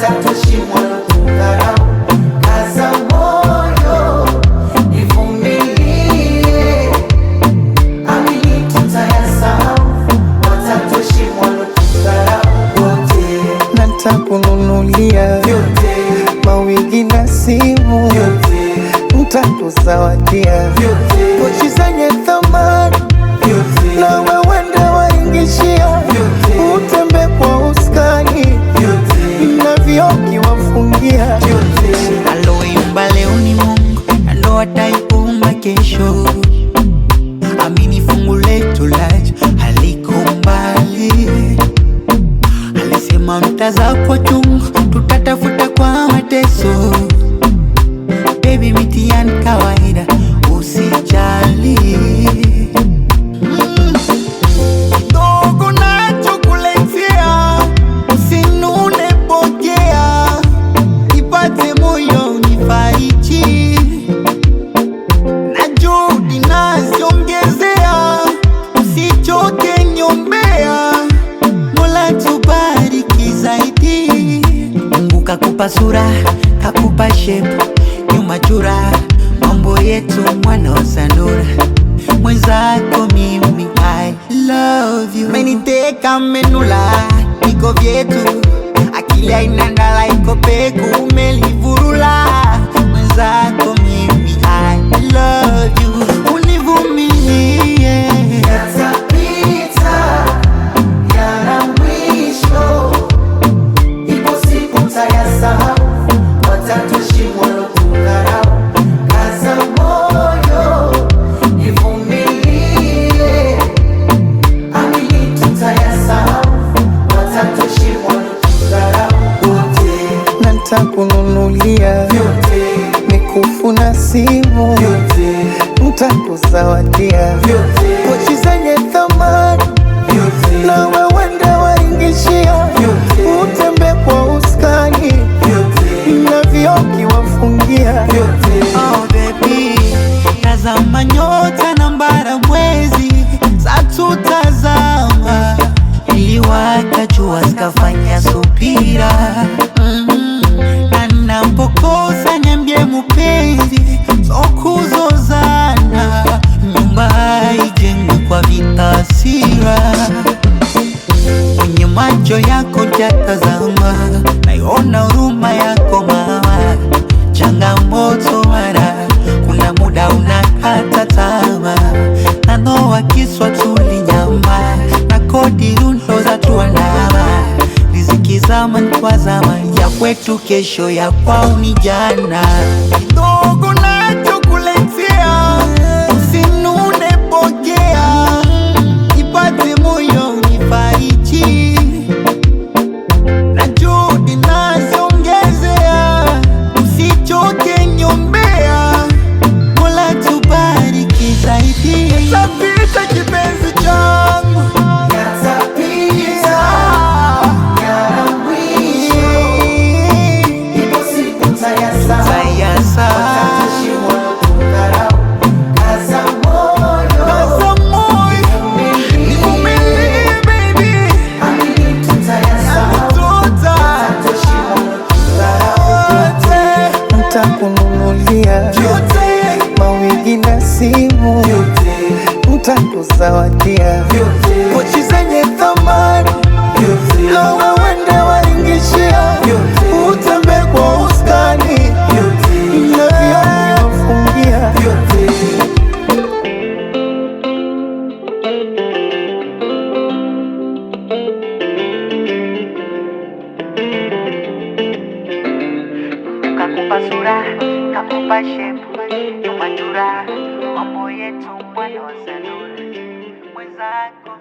watatoshi mwalo tukarao. Kaza moyo, nivumilie, amini tutayasahau. Watatoshi mwalo tukarao wote. Na nitakununulia vyote, mawigi na simu vyote, nitakuzawadia vyote, pochi zenye thamani vyote, na wewende waingishia vyote, utembe kwa uskani vyote, na vioki wafungia vyote. Aloimba leo ni Mungu, na ndo ataiumba kesho. Amini fungu letu laja haliko mbali. Alisema mtaza kwa chungu, tutatafuta kwa mateso. Baby mitihani kawaida, usijali. Kidogo nachokuletea, usinune pokea. Nipate moyo unifariji, na juhudi naziongezea. Usichoke niombea, Mola tubariki zaidi. Mungu kakupa sura, kakupa shepu, nyuma chura, mambo yetu mwana wa sanura. Mwenzako mimi I love you. Meniteka menula, iko vyetu. Akili hainangala iko peku, umelivurula. Mwenzako mimi I love you. Univumilie, Yatapita, yana mwisho, ipo siku mtayasahau. Watatoshi mwalo tukarao. Kaza moyo, nivumilie, amini tutayasahau. Watatoshi mwalo tukarao wote. na nitakununulia Vyote, mikufu na simu vyote, nitakuzawadia vyote, pochi zenye thamani vyote, na wewende waingishia vyote, utembe kwa uskani vyote, na vioki wafungia vyote. oh baby, tazama nyota na mbara mwezi, satutazama. Iliwaka jua zikafanya subira. Na napokosa niambie mpenzi, so kuzozana. Nyumba haijengwi kwa vitasira. Kwenye macho yako jatazama, naiona huruma yako mama. Changamoto mara, kuna muda unakata tamaa. Nanoa kiswa tulinyama, na kodi rundo za tuandama. Riziki zaman kwa zaman, ya kwetu kesho, ya kwao ni jana. Kidogo nachokuletea, usinune pokea. Nipate moyo unifariji, na juhudi naziongezea. Usichoke niombea, Mola tubariki zaidi. Yatapita kipenzi changu, Yatapita, yana mwisho, ipo siku mtayasahau. Watatoshi mwalo tukarao. Kaza moyo, nivumilie baby, amini tutayasahau. Watatoshi mwalo tukarao wote. nitakununulia Vyote, mawigi na simu vyote, nitakuzawadia vyote, pochi zenye thamani vyote, na wewende waingishia vyote, utembe kwa uskani vyote, na vioki wafungia vyote. kakupa sura, kakupa shepu, nyuma chura, mambo yetu mwana wa sanura. Mwenzako